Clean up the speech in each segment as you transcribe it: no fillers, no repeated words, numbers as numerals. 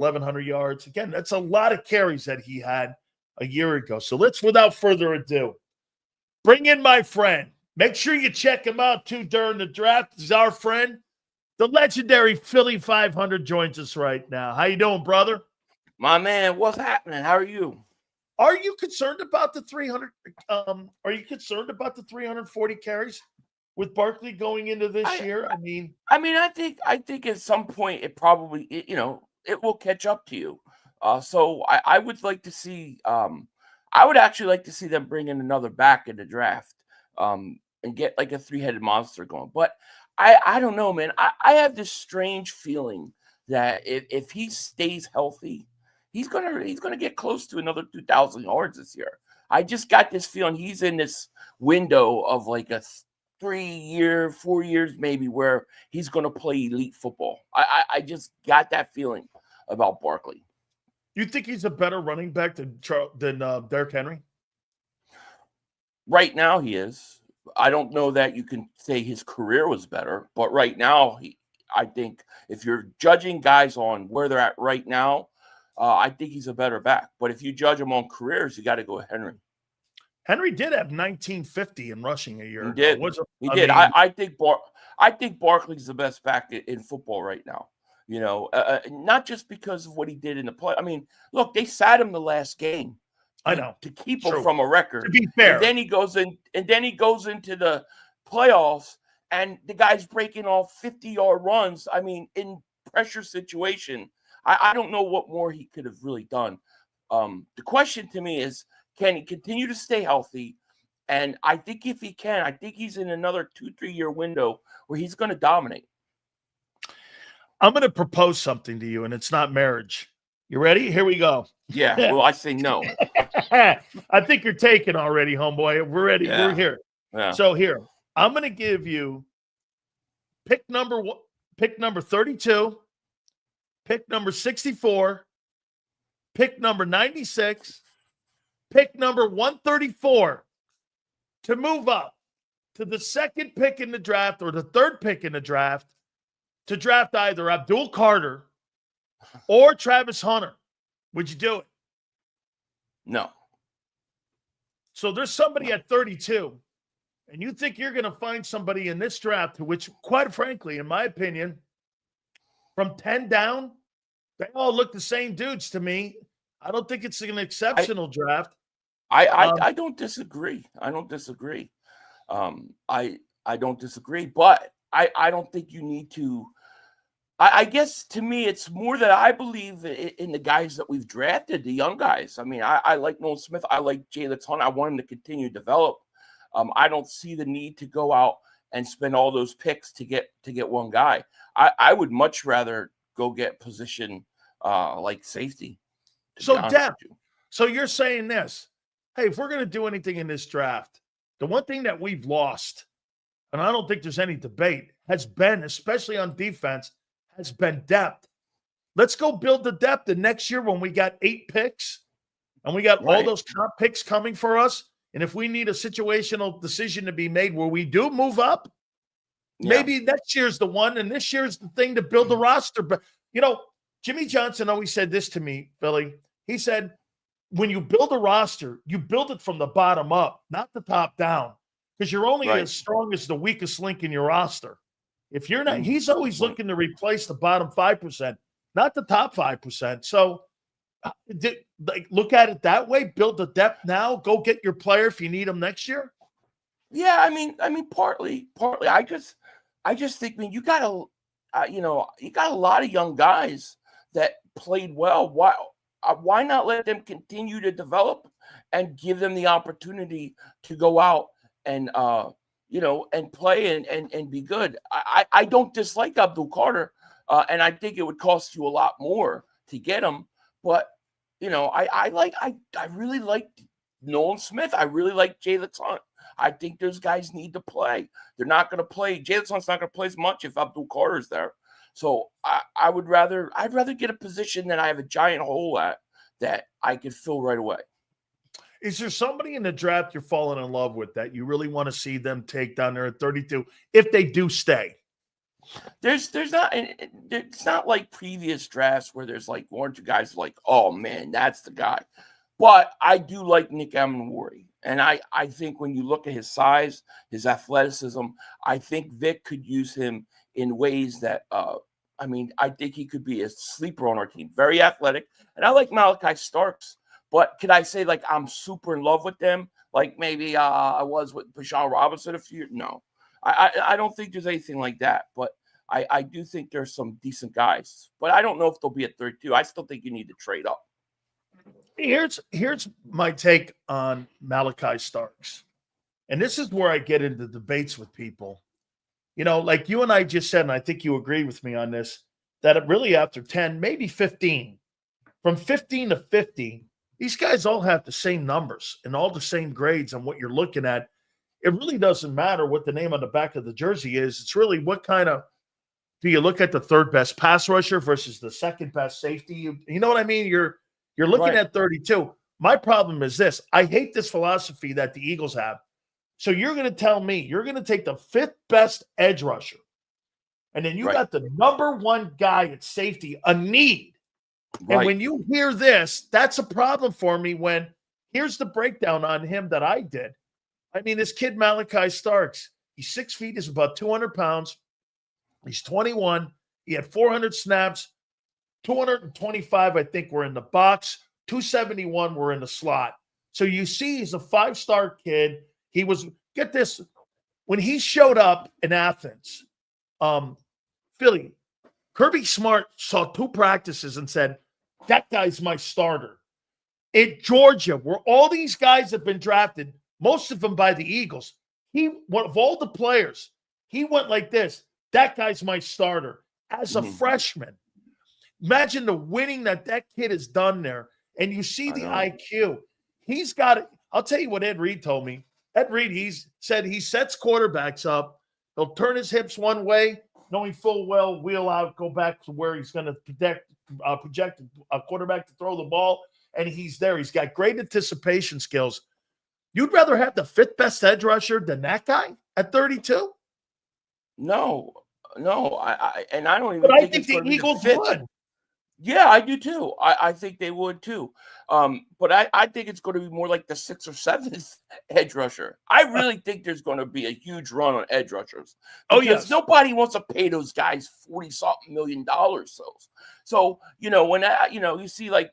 1,100 yards. Again, that's a lot of carries that he had a year ago. So let's, without further ado, bring in my friend. Make sure you check him out, too, during the draft. He's our friend. The legendary Philly.500 joins us right now. How you doing, brother? My man, what's happening? How are you? Are you concerned about the 300? Are you concerned about the 340 carries with Barkley going into this year? I think at some point it probably, it will catch up to you. So I would like to see. I would actually like to see them bring in another back in the draft, and get like a three-headed monster going. But I don't know, man. I have this strange feeling that if he stays healthy, he's gonna get close to another 2,000 yards this year. I just got this feeling he's in this window of like a 3-year, 4 years maybe, where he's gonna play elite football. I just got that feeling about Barkley. You think he's a better running back than Derrick Henry? Right now, he is. I don't know that you can say his career was better, but right now, I think if you're judging guys on where they're at right now, I think he's a better back. But if you judge him on careers, you got to go with Henry. Henry did have 1950 in rushing a year ago. He did. I think Barkley's the best back in football right now. Not just because of what he did in the play. I mean, look, they sat him the last game. I know, to keep him from a record. To be fair, and then he goes into the playoffs, and the guy's breaking off 50-yard runs. I mean, in pressure situation, I don't know what more he could have really done. The question to me is, can he continue to stay healthy? And I think if he can, I think he's in another 2-3 year window where he's going to dominate. I'm going to propose something to you, and it's not marriage. You ready? Here we go. Yeah. Well, I say no. I think you're taken already, homeboy. We're ready. Yeah. We're here. Yeah. So here, I'm going to give you pick number 32, pick number 64, pick number 96, pick number 134 to move up to the second pick in the draft or the third pick in the draft to draft either Abdul Carter or Travis Hunter. Would you do it? No. So there's somebody at 32, and you think you're going to find somebody in this draft which, quite frankly, in my opinion, from 10 down, they all look the same dudes to me. I don't think it's an exceptional draft. I don't disagree. I don't disagree. I don't disagree, but I don't think you need to. I guess to me, it's more that I believe in the guys that we've drafted, the young guys. I mean, I like Nolan Smith. I like Jalen Hunt. I want him to continue to develop. I don't see the need to go out and spend all those picks to get one guy. I would much rather go get position like safety. So depth. So you're saying this. Hey, if we're going to do anything in this draft, the one thing that we've lost, and I don't think there's any debate, has been, especially on defense, has been depth. Let's go build the depth. And next year when we got 8 picks and we got all those top picks coming for us, and if we need a situational decision to be made where we do move up, maybe next year's the one, and this year's the thing to build the roster. But, Jimmy Johnson always said this to me, Billy. He said, when you build a roster, you build it from the bottom up, not the top down, because you're only as strong as the weakest link in your roster. If you're not, he's always looking to replace the bottom 5%, not the top 5%. So look at it that way, build the depth now, go get your player if you need him next year. Yeah. I mean, partly, I just think, you got a lot of young guys that played well. Why not let them continue to develop and give them the opportunity to go out and, and play and be good. I don't dislike Abdul Carter, and I think it would cost you a lot more to get him. But I really like Nolan Smith. I really like Jalen Hunt. I think those guys need to play. They're not going to play. Jalen Hunt's not going to play as much if Abdul Carter's there. So I'd rather get a position that I have a giant hole at that I could fill right away. Is there somebody in the draft you're falling in love with that you really want to see them take down there at 32 if they do stay? There's not, and it's not like previous drafts where there's like one or two guys like, oh man, that's the guy. But I do like Nick Amenwari. And I think when you look at his size, his athleticism, I think Vic could use him in ways that, I think he could be a sleeper on our team. Very athletic. And I like Malachi Starks. But could I say, like, I'm super in love with them? Like maybe I was with Bijan Robinson a few years? No. I don't think there's anything like that. But I do think there's some decent guys. But I don't know if they'll be at 32. I still think you need to trade up. Here's my take on Malachi Starks. And this is where I get into debates with people. You know, like you and I just said, and I think you agree with me on this, that it really after 10, maybe 15, from 15 to 50, these guys all have the same numbers and all the same grades on what you're looking at. It really doesn't matter what the name on the back of the jersey is. It's really what kind of – do you look at the third best pass rusher versus the second best safety? You know what I mean? You're looking Right. at 32. My problem is this. I hate this philosophy that the Eagles have. So you're going to tell me you're going to take the fifth best edge rusher, and then you Right. got the number one guy at safety, a need. Right. And when you hear this, that's a problem for me when here's the breakdown on him that I did. I mean, this kid, Malachi Starks, he's 6 feet, he's about 200 pounds. He's 21. He had 400 snaps. 225, I think, were in the box. 271 were in the slot. So you see he's a five-star kid. He was, get this, when he showed up in Athens, Philly, Kirby Smart saw 2 practices and said, that guy's my starter. At Georgia, where all these guys have been drafted, most of them by the Eagles, one of all the players, he went like this, that guy's my starter as a freshman. Imagine the winning that kid has done there. And you see the IQ. He's got it. I'll tell you what Ed Reed told me. Ed Reed, he said he sets quarterbacks up. He'll turn his hips one way, knowing full well, wheel out, go back to where he's going to project a quarterback to throw the ball, and he's there. He's got great anticipation skills. You'd rather have the fifth best edge rusher than that guy at 32? No. I don't even But I think it's the gonna be Eagles fifth. would. Yeah, I do too. I think they would too. But I think it's going to be more like the 6th or 7th edge rusher. I really think there's going to be a huge run on edge rushers. Oh, yes. Nobody wants to pay those guys $40-something million. So when you see like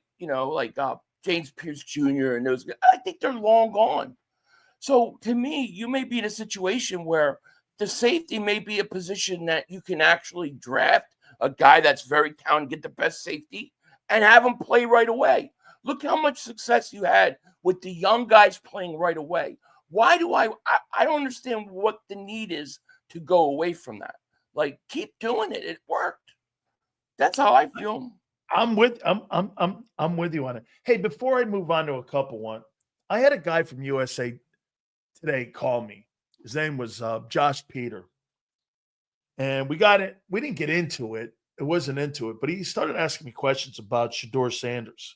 James Pierce Jr. and those guys, I think they're long gone. So to me, you may be in a situation where the safety may be a position that you can actually draft a guy that's very talented, get the best safety, and have him play right away. Look how much success you had with the young guys playing right away. Why do I don't understand what the need is to go away from that. Like, keep doing it. It worked. That's how I feel. I'm with you on it. Hey, before I move on to a couple one, I had a guy from USA today call me. His name was Josh Peter. And we didn't get into it. It wasn't into it, but he started asking me questions about Shedeur Sanders.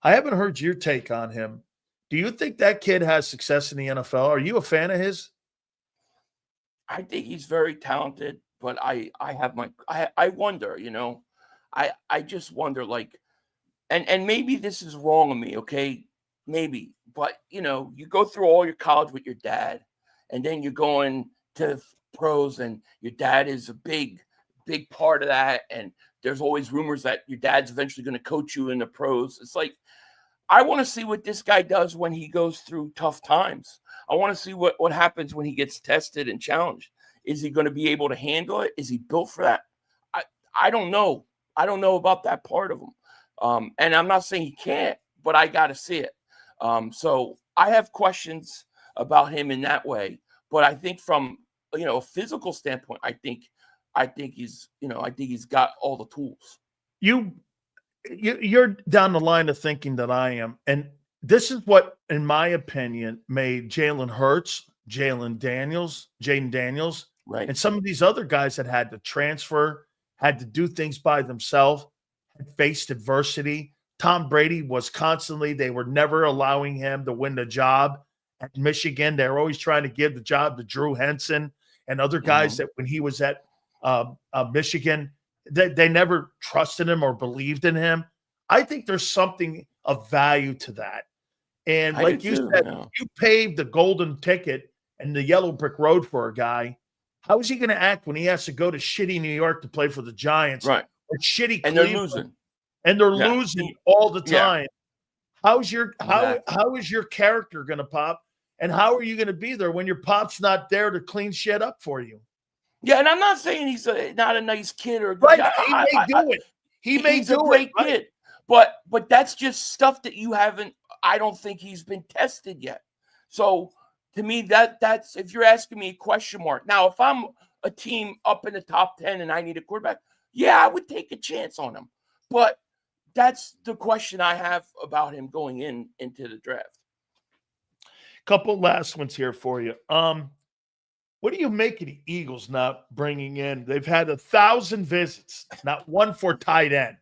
I haven't heard your take on him. Do you think that kid has success in the NFL? Are you a fan of his? I think he's very talented, but I wonder, I just wonder, like, and maybe this is wrong of me, okay? Maybe, but you go through all your college with your dad, and then you're going to pros, and your dad is a big part of that, and there's always rumors that your dad's eventually going to coach you in the pros. It's like, I want to see what this guy does when he goes through tough times. I want to see what happens when he gets tested and challenged. Is he going to be able to handle it? Is he built for that? I don't know. I don't know about that part of him. And I'm not saying he can't, but I got to see it. So I have questions about him in that way. But I think from a physical standpoint, I think he's got all the tools. You're down the line of thinking that I am, and this is what, in my opinion, made Jalen Hurts, Jaden Daniels, right, and some of these other guys that had to transfer, had to do things by themselves, had faced adversity. Tom Brady was constantly, they were never allowing him to win the job at Michigan. They were always trying to give the job to Drew Henson and other guys that when he was at Michigan. They never trusted him or believed in him. I think there's something of value to that. And I do like you too, said, yeah. you paved the golden ticket and the yellow brick road for a guy. How is he going to act when he has to go to shitty New York to play for the Giants Right. or shitty And they're Cleveland losing. and they're Yeah. losing all the Yeah. time? How's your Exactly. how is your character going to pop? And how are you going to be there when your pop's not there to clean shit up for you? Yeah, and I'm not saying he's not a nice kid or a good Right. guy. He may do it. He may He's a do great it. Right? kid. But that's just stuff that you haven't. I don't think he's been tested yet. So to me, that's if you're asking me a question mark. Now, if I'm a team up in the top 10 and I need a quarterback, yeah, I would take a chance on him. But that's the question I have about him going into the draft. Couple last ones here for you. What do you make of the Eagles not bringing in? They've had 1,000 visits, not one for tight end.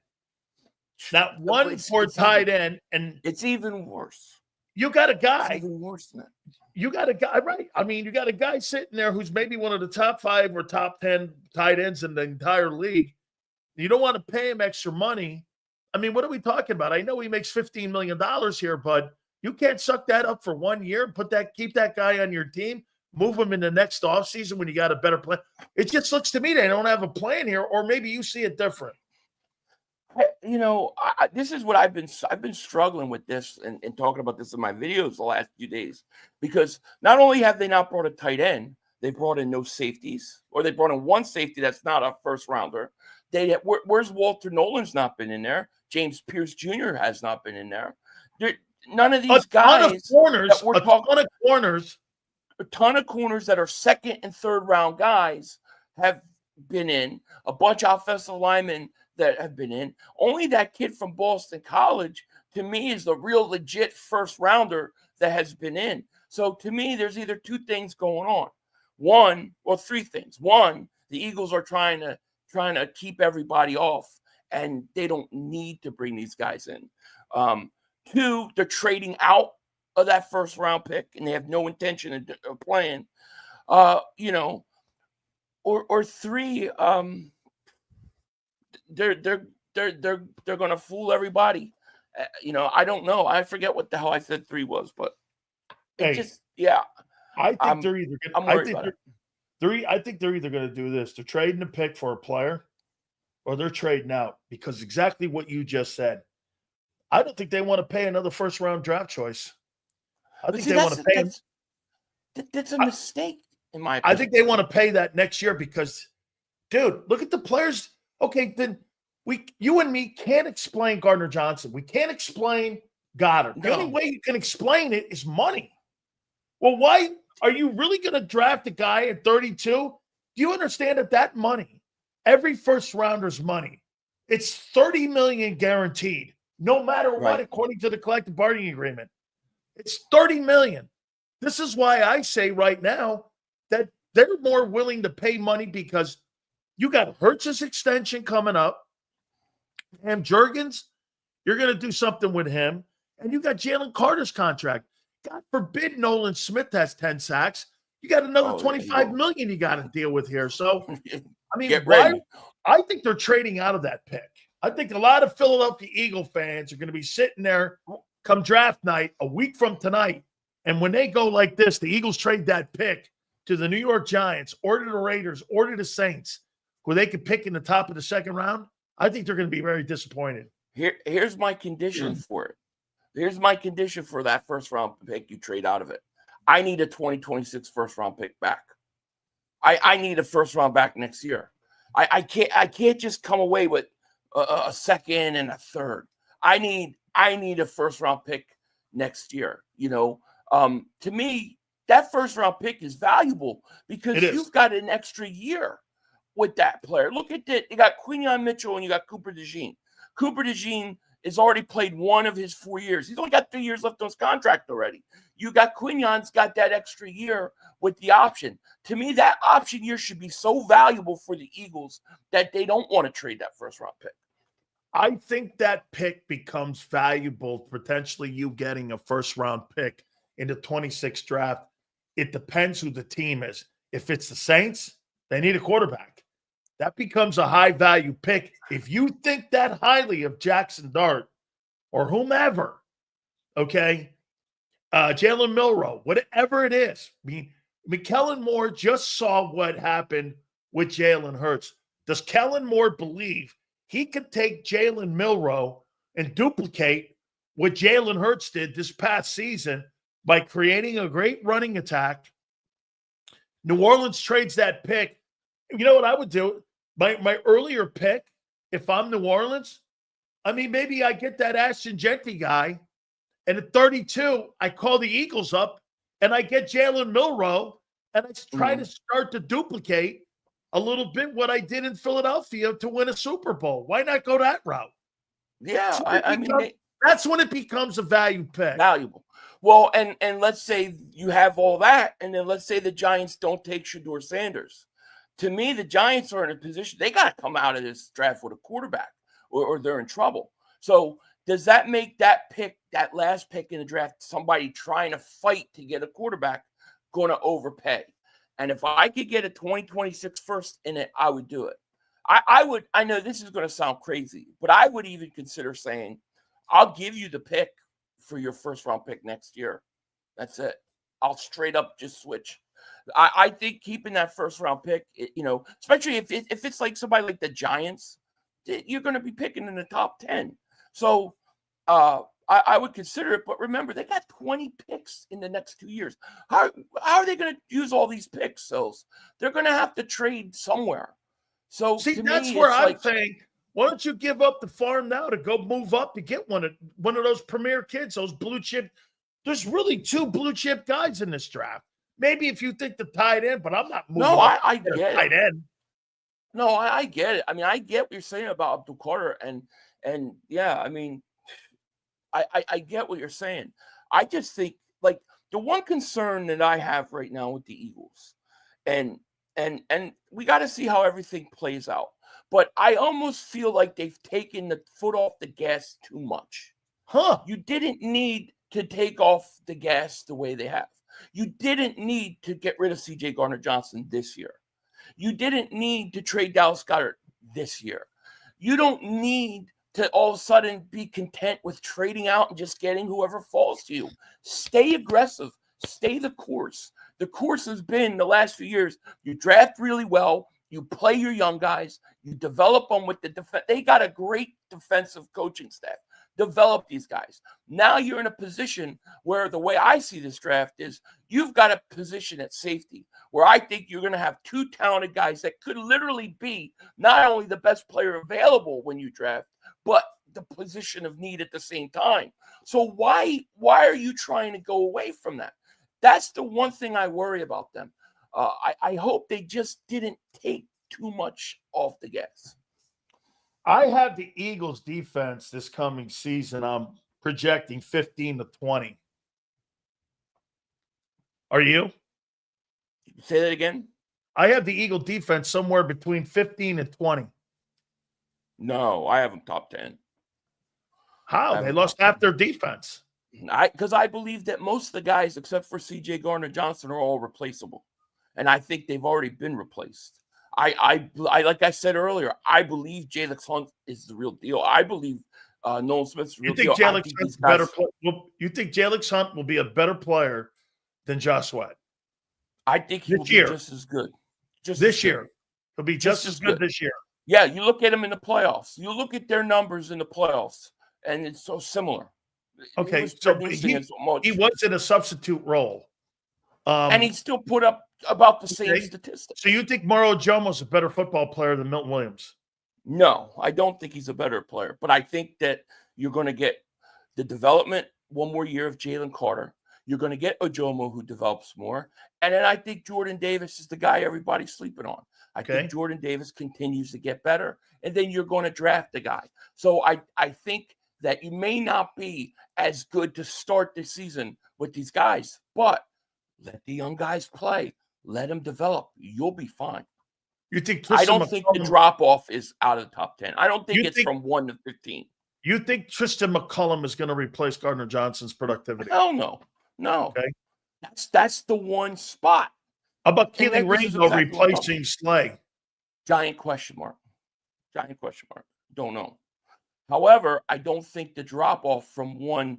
Not one for tight end. And it's even worse. You got a guy. It's even worse than that. You got a guy, right? I mean, you got a guy sitting there who's maybe one of the top 5 or top 10 tight ends in the entire league. You don't want to pay him extra money. I mean, what are we talking about? I know he makes $15 million here, but you can't suck that up for 1 year, keep that guy on your team, move him in the next offseason when you got a better plan. It just looks to me they don't have a plan here, or maybe you see it different. You know, this is what I've been struggling with this and talking about this in my videos the last few days, because not only have they not brought a tight end, they brought in no safeties, or they brought in one safety that's not a first rounder. Where's Walter Nolan's not been in there? James Pierce Jr. has not been in there. None of these guys. A ton of corners that are second and third round guys have been in. A bunch of offensive linemen that have been in. Only that kid from Boston College, to me, is the real legit first rounder that has been in. So to me, there's either two things going on. Three things. One, the Eagles are trying to keep everybody off, and they don't need to bring these guys in. Two, they're trading out of that first round pick, and they have no intention of playing. Or three, they're going to fool everybody. I don't know. I forget what the hell I said 3 was, but I think they're either going. I think they're either going to do this: they're trading a pick for a player, or they're trading out, because exactly what you just said. I don't think they want to pay another first round draft choice. I think they want to pay him. That's a mistake, in my opinion. I think they want to pay that next year because, dude, look at the players. Okay, then you and me can't explain Gardner Johnson. We can't explain Goddard. No. The only way you can explain it is money. Well, why are you really going to draft a guy at 32? Do you understand that money, every first rounder's money, it's $30 million guaranteed, no matter what, according to the collective bargaining agreement. It's $30 million. This is why I say right now that they're more willing to pay money, because you got Hurts's extension coming up. And Jurgens, you're going to do something with him. And you got Jalen Carter's contract. God forbid Nolan Smith has 10 sacks. You got another $25 million you got to deal with here. So, I mean, I think they're trading out of that pick. I think a lot of Philadelphia Eagle fans are going to be sitting there come draft night a week from tonight. And when they go like this, the Eagles trade that pick to the New York Giants or to the Raiders or to the Saints, who they could pick in the top of the second round. I think they're going to be very disappointed. Here's my condition for it. Here's my condition for that first round pick. You trade out of it. I need a 2026 first round pick back. I need a first round back next year. I can't just come away with a second and a third. I need a first round pick next year. To me, that first round pick is valuable because you've got an extra year with that player. Look at that. You got Quinyon Mitchell and you got Cooper DeJean. Cooper DeJean has already played one of his 4 years. He's only got 3 years left on his contract already. You got Quinyon's got that extra year with the option. To me, that option year should be so valuable for the Eagles that they don't want to trade that first round pick. I think that pick becomes valuable, potentially you getting a first round pick in the 26th draft. It depends who the team is. If it's the Saints, they need a quarterback. that becomes a high-value pick. If you think that highly of Jackson Dart or whomever, okay, Jalen Milroe, whatever it is. I mean, Kellen Moore just saw what happened with Jalen Hurts. Does Kellen Moore believe he could take Jalen Milroe and duplicate what Jalen Hurts did this past season by creating a great running attack? New Orleans trades that pick. You know what I would do? My earlier pick, if I'm New Orleans, I mean, maybe I get that Ashton Jeanty guy, and at 32, I call the Eagles up, and I get Jalen Milroe, and I try to start to duplicate a little bit what I did in Philadelphia to win a Super Bowl. Why not go that route? Yeah, That's when it becomes a value pick. Valuable. Well, and let's say you have all that, and then let's say the Giants don't take Shedeur Sanders. To me, the Giants are in a position, they got to come out of this draft with a quarterback, or they're in trouble. So does that make that pick, that last pick in the draft, somebody trying to fight to get a quarterback, going to overpay? And if I could get a 2026 first in it, I would do it. I know this is going to sound crazy, but I would even consider saying, I'll give you the pick for your first round pick next year. That's it. I'll straight up just switch. I think keeping that first round pick, especially if it's like somebody like the Giants, you're going to be picking in the top 10. So I would consider it. But remember, they got 20 picks in the next 2 years. How are they going to use all these picks, Sills? They're going to have to trade somewhere. So see, that's where I'm saying, why don't you give up the farm now to go move up to get one of those premier kids, those blue chip? There's really 2 blue chip guys in this draft. Maybe if you think the tight end, but I'm not moving. No, I get it. Tight end. No, I get it. I mean, I get what you're saying about Abdul Carter, and yeah, I mean, I get what you're saying. I just think, like, the one concern that I have right now with the Eagles, and we got to see how everything plays out, but I almost feel like they've taken the foot off the gas too much. You didn't need to take off the gas the way they have. You didn't need to get rid of C.J. Gardner-Johnson this year. You didn't need to trade Dallas Goedert this year. You don't need to all of a sudden be content with trading out and just getting whoever falls to you. Stay aggressive. Stay the course. The course has been the last few years, you draft really well, you play your young guys, you develop them with the defense. They got a great defensive coaching staff. Develop these guys. Now you're in a position where the way I see this draft is you've got a position at safety where I think you're going to have 2 talented guys that could literally be not only the best player available when you draft, but the position of need at the same time. So why are you trying to go away from that? That's the one thing I worry about them. I hope they just didn't take too much off the gas. I have the Eagles defense this coming season. I'm projecting 15-20. Are you? Say that again? I have the Eagle defense somewhere between 15 and 20. No, I have them top 10. How? They lost half their defense. Because I believe that most of the guys, except for C.J. Gardner-Johnson, are all replaceable. And I think they've already been replaced. I like I said earlier, I believe Jalen Hunt is the real deal. I believe Nolan Smith's the real deal. You think Jalen Hunt will be a better player than Josh Sweat? I think he will be just as good. This year. He'll be just as good this year. Yeah, you look at him in the playoffs. You look at their numbers in the playoffs, and it's so similar. Okay, so he was in a substitute role. And he still put up about the same statistics. So you think Mario Jomo's a better football player than Milton Williams? No, I don't think he's a better player. But I think that you're going to get the development, one more year of Jalen Carter. You're going to get Ojomo, who develops more. And then I think Jordan Davis is the guy everybody's sleeping on. I think Jordan Davis continues to get better. And then you're going to draft the guy. So I think that you may not be as good to start the season with these guys, but let the young guys play. Let them develop. You'll be fine. You think? I don't think the drop-off is out of the top 10. I don't think it's from 1 to 15. You think Tristan McCullum is going to replace Gardner-Johnson's productivity? Hell no. No. Okay. That's the one spot. How about Keely Ringo replacing Slay? Giant question mark. Giant question mark. Don't know. However, I don't think the drop off from 1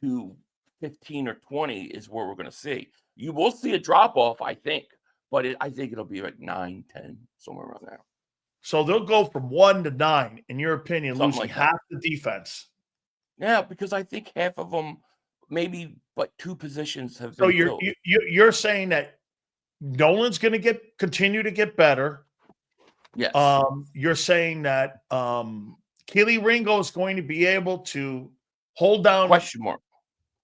to 15 or 20 is what we're going to see. You will see a drop off, I think, but I think it'll be like 9, 10, somewhere around there. So they'll go from 1 to 9, in your opinion, Something losing like that. half the defense. Yeah, because I think half of them, maybe, but 2 positions have So been filled. you're saying that Nolan's going to continue to get better. Yes. You're saying that Keely Ringo is going to be able to hold down. Question mark.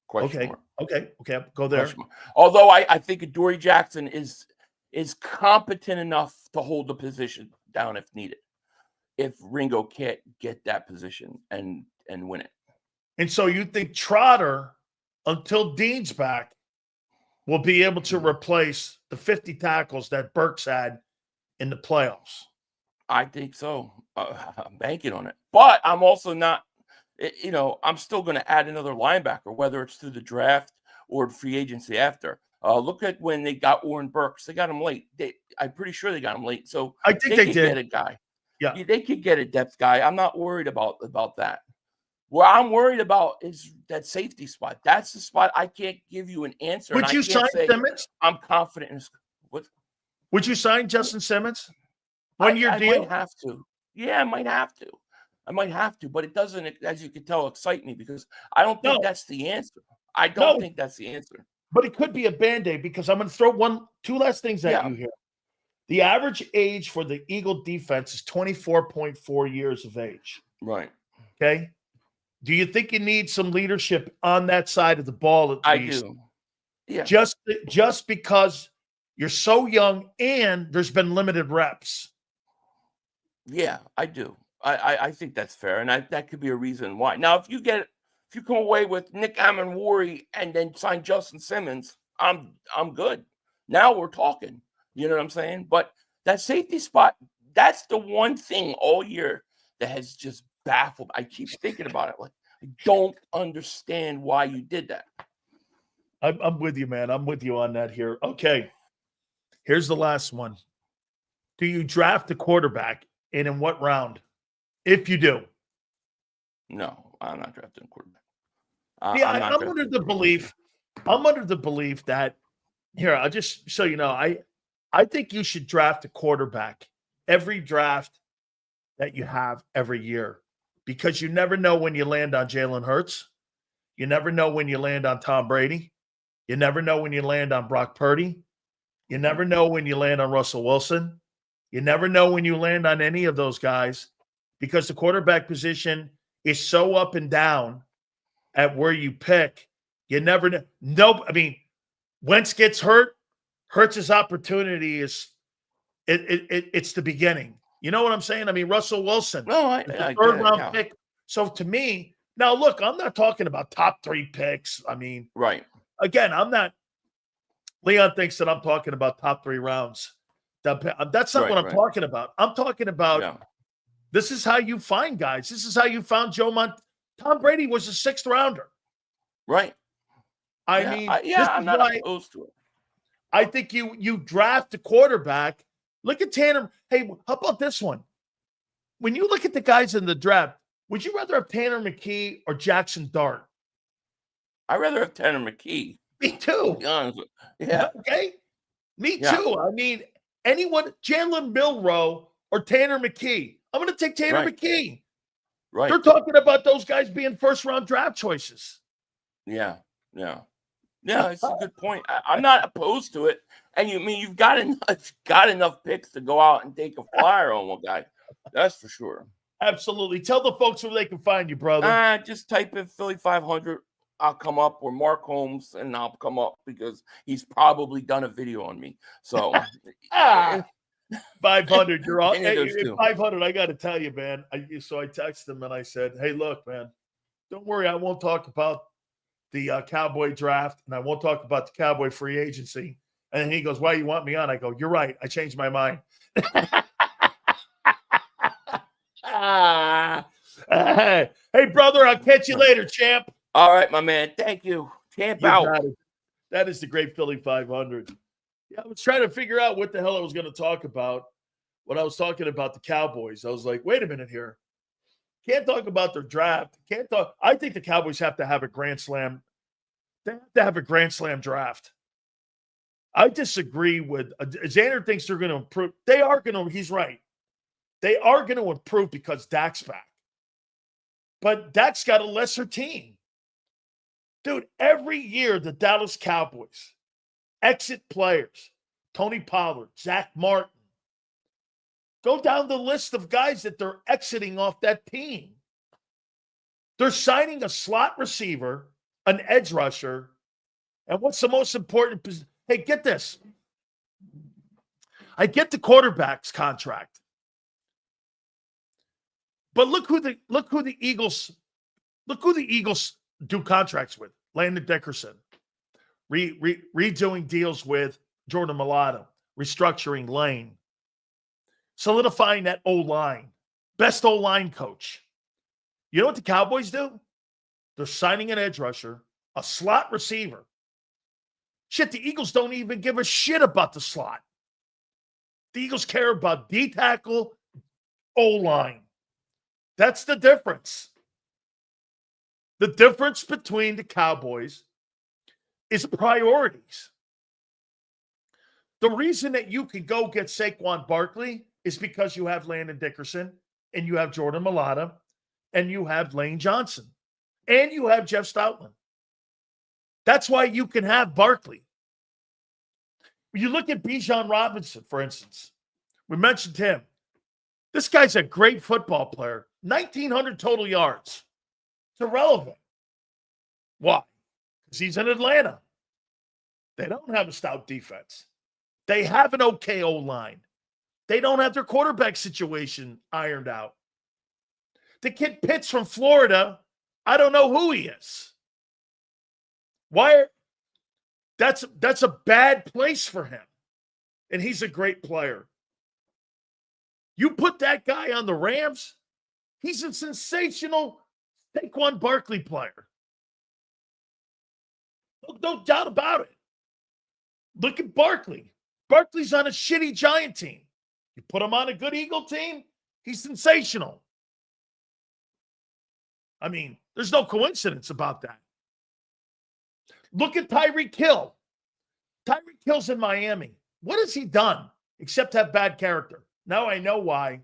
Question mark. Okay. Go there. Although I think Adoree Jackson is competent enough to hold the position down if needed. If Ringo can't get that position and win it. And so you think Trotter, until Dean's back, will be able to replace the 50 tackles that Burks had in the playoffs? I think so. I'm banking on it. But I'm also not, I'm still going to add another linebacker, whether it's through the draft or free agency after. Look at when they got Warren Burks. They got him late. I'm pretty sure they got him late. So I think they could did get a guy. Yeah. They could get a depth guy. I'm not worried about that. What I'm worried about is that safety spot. That's the spot I can't give you an answer. Would you sign Simmons? I'm confident in this. What? Would you sign Justin Simmons? 1 year deal? I might have to. Yeah, I might have to. But it doesn't, as you can tell, excite me because I don't think that's the answer. I don't think that's the answer. But it could be a Band-Aid because I'm going to throw 2 last things at you here. The average age for the Eagle defense is 24.4 years of age. Right. Okay. Do you think you need some leadership on that side of the ball at least? I do. Yeah. Just because you're so young and there's been limited reps. Yeah, I do. I think that's fair, and that could be a reason why. Now, if you come away with Nick Amenwari and then sign Justin Simmons, I'm good. Now we're talking. You know what I'm saying? But that safety spot, that's the one thing all year that has just baffled. I keep thinking about it. Like, I don't understand why you did that. I'm with you, man. I'm with you on that here. Okay. Here's the last one. Do you draft a quarterback, and in what round? If you do. No, I'm not drafting a quarterback. I'm under the belief that here, I'll just so you know, I think you should draft a quarterback every draft that you have every year because you never know when you land on Jalen Hurts. You never know when you land on Tom Brady. You never know when you land on Brock Purdy. You never know when you land on Russell Wilson. You never know when you land on any of those guys because the quarterback position is so up and down at where you pick. You never know. No, I mean, Wentz gets hurt. Hurts' opportunity is it's the beginning. You know what I'm saying? I mean, Russell Wilson, the third round pick. So to me, now look, I'm not talking about top 3 picks. I mean, right. Again, I'm not. Leon thinks that I'm talking about top 3 rounds. That's not what I'm talking about. I'm talking about this is how you find guys. This is how you found Tom Brady was a 6th rounder. Right. I'm not opposed to it. I think you draft a quarterback. Look at Tanner. Hey, how about this one? When you look at the guys in the draft, would you rather have Tanner McKee or Jackson Dart? I'd rather have Tanner McKee. Me too. To be honest with you. Yeah. Okay. Me too. I mean, anyone, Jalen Milroe or Tanner McKee. I'm going to take Tanner McKee. Right. They're talking about those guys being first-round draft choices. Yeah. It's a good point. I'm not opposed to it. And you've got enough picks to go out and take a flyer on one guy. That's for sure. Absolutely. Tell the folks where they can find you, brother. Just type in Philly.500. I'll come up, or Mark Holmes, and I'll come up because he's probably done a video on me. So 500, you're all 500. I got to tell you, man. So I texted him and I said, "Hey, look, man, don't worry. I won't talk about the Cowboy draft, and I won't talk about the Cowboy free agency." And then he goes, "Why you want me on?" I go, "You're right. I changed my mind." Hey, brother, I'll catch you later, champ. All right, my man. Thank you. Champ out. That is the great Philly 500. Yeah, I was trying to figure out what the hell I was going to talk about. when I was talking about the Cowboys. I was like, wait a minute here. Can't talk about their draft. Can't talk. I think the Cowboys have to have a Grand Slam. They have to have a Grand Slam draft. I disagree with Xander thinks they're going to improve. They are going to, he's right. They are going to improve because Dak's back. But Dak's got a lesser team. Dude, every year the Dallas Cowboys exit players. Tony Pollard, Zach Martin. Go down the list of guys that they're exiting off that team. They're signing a slot receiver, an edge rusher, and what's the most important position? Hey, get this. I get the quarterback's contract. But look who the Eagles do contracts with. Landon Dickerson. Redoing deals with Jordan Mailata. Restructuring Lane. Solidifying that O-line. Best O-line coach. You know what the Cowboys do? They're signing an edge rusher, a slot receiver. Shit, the Eagles don't even give a shit about the slot. The Eagles care about D-tackle, O-line. That's the difference. The difference between the Cowboys is priorities. The reason that you can go get Saquon Barkley is because you have Landon Dickerson and you have Jordan Mailata and you have Lane Johnson and you have Jeff Stoutland. That's why you can have Barkley. You look at Bijan Robinson, for instance. We mentioned him. This guy's a great football player. 1,900 total yards. It's irrelevant. Why? Because he's in Atlanta. They don't have a stout defense. They have an okay O-line. They don't have their quarterback situation ironed out. The kid Pitts from Florida, I don't know who he is. Why? That's a bad place for him. And he's a great player. You put that guy on the Rams, he's a sensational Saquon Barkley player. No doubt about it. Look at Barkley. Barkley's on a shitty Giant team. You put him on a good Eagle team, he's sensational. I mean, there's no coincidence about that. Look at Tyreek Hill. Tyreek Hill's in Miami. What has he done except have bad character? Now I know why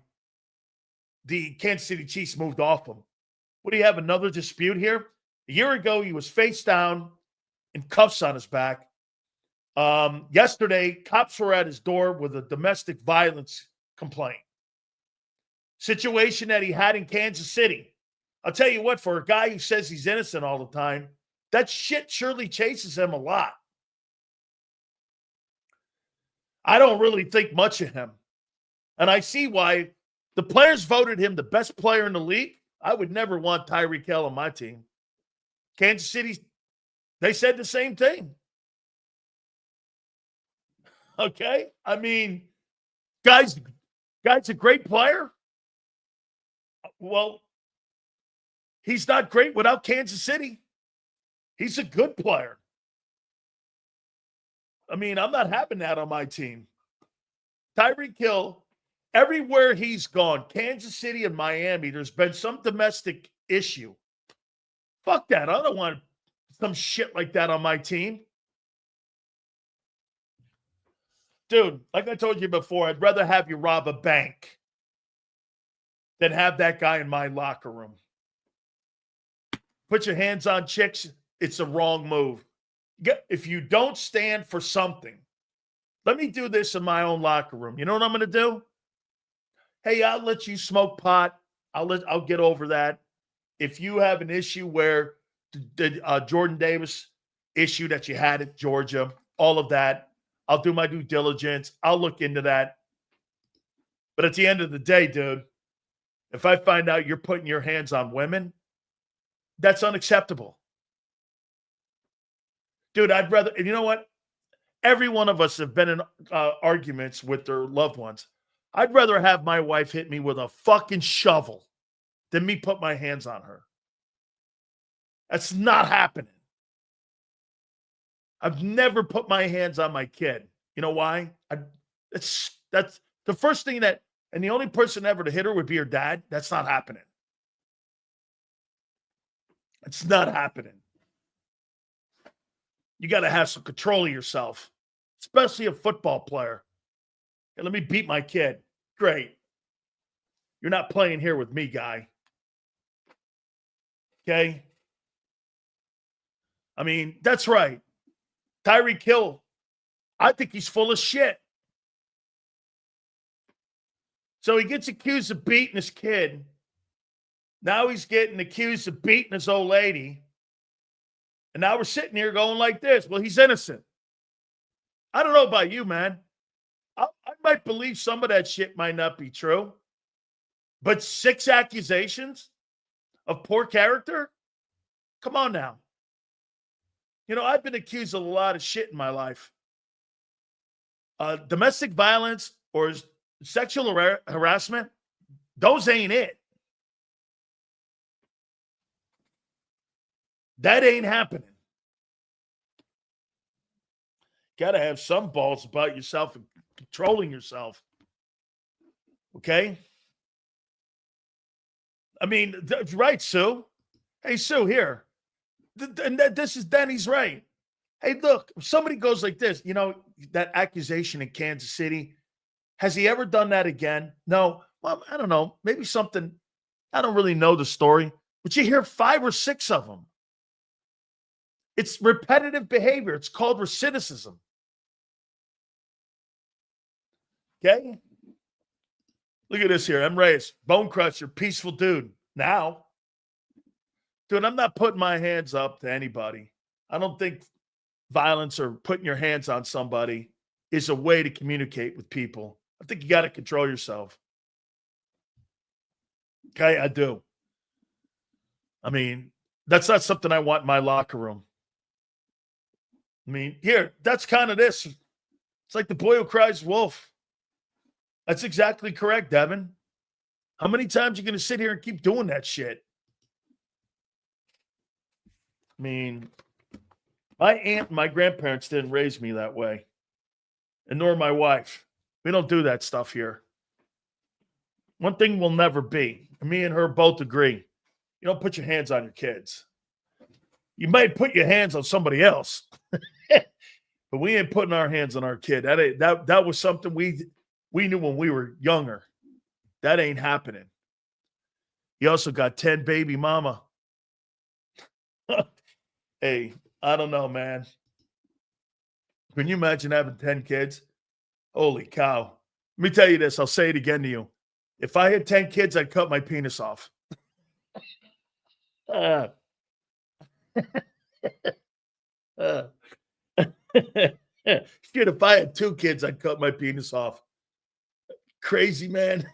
the Kansas City Chiefs moved off him. What do you have, another dispute here? A year ago, he was face down and cuffs on his back. Yesterday, cops were at his door with a domestic violence complaint. Situation that he had in Kansas City. I'll tell you what, for a guy who says he's innocent all the time, that shit surely chases him a lot. I don't really think much of him. And I see why the players voted him the best player in the league. I would never want Tyreek Hill on my team. Kansas City, they said the same thing. Okay? I mean, guy's a great player. Well, he's not great without Kansas City. He's a good player. I mean, I'm not having that on my team. Tyreek Hill, everywhere he's gone, Kansas City and Miami, there's been some domestic issue. Fuck that. I don't want some shit like that on my team. Dude, like I told you before, I'd rather have you rob a bank than have that guy in my locker room. Put your hands on chicks, it's a wrong move. If you don't stand for something, let me do this in my own locker room. You know what I'm going to do? Hey, I'll let you smoke pot. I'll get over that. If you have an issue where the Jordan Davis issue that you had at Georgia, all of that, I'll do my due diligence. I'll look into that. But at the end of the day, dude, if I find out you're putting your hands on women, that's unacceptable. Dude, I'd rather, you know what? Every one of us have been in arguments with their loved ones. I'd rather have my wife hit me with a fucking shovel than me put my hands on her. That's not happening. I've never put my hands on my kid. You know why? That's the first thing that and the only person ever to hit her would be her dad, that's not happening. It's not happening. You got to have some control of yourself, especially a football player. And let me beat my kid. Great. You're not playing here with me, guy. Okay? I mean, that's right. Tyreek Hill, I think he's full of shit. So he gets accused of beating his kid. Now he's getting accused of beating his old lady. And now we're sitting here going like this. Well, he's innocent. I don't know about you, man. I might believe some of that shit might not be true. But 6 accusations of poor character? Come on now. You know, I've been accused of a lot of shit in my life. Domestic violence or sexual harassment, those ain't it. That ain't happening. Got to have some balls about yourself and controlling yourself. Okay? I mean, right, Sue? Hey, Sue, here. This is Denny's right. Hey, look, if somebody goes like this, you know, that accusation in Kansas City, has he ever done that again? No. Well, I don't know. Maybe something, I don't really know the story, but you hear 5 or 6 of them. It's repetitive behavior. It's called recidivism. Okay? Look at this here. M. Reyes, bone crusher, peaceful dude. Now, dude, I'm not putting my hands up to anybody. I don't think violence or putting your hands on somebody is a way to communicate with people. I think you got to control yourself. Okay, I do. I mean, that's not something I want in my locker room. I mean, here, that's kind of this. It's like the boy who cries wolf. That's exactly correct, Devin. How many times are you going to sit here and keep doing that shit? I mean, my aunt and my grandparents didn't raise me that way, and nor my wife. We don't do that stuff here. One thing will never be, and me and her both agree, you don't put your hands on your kids. You might put your hands on somebody else, but we ain't putting our hands on our kid. That was something we knew when we were younger. That ain't happening. He also got 10 baby mama. Hey, I don't know, man. Can you imagine having 10 kids? Holy cow. Let me tell you this. I'll say it again to you. If I had 10 kids, I'd cut my penis off. Shit, if I had 2 kids, I'd cut my penis off. Crazy, man.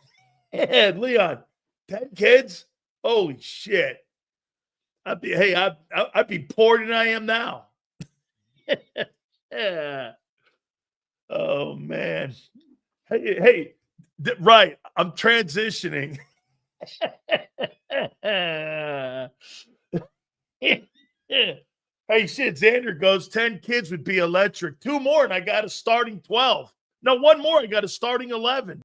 Leon, 10 kids? Holy shit. I'd be poorer than I am now. Oh, man. Hey, right. I'm transitioning. Hey, shit, Xander goes, 10 kids would be electric. 2 more, and I got a starting 12. No, 1 more, I got a starting 11.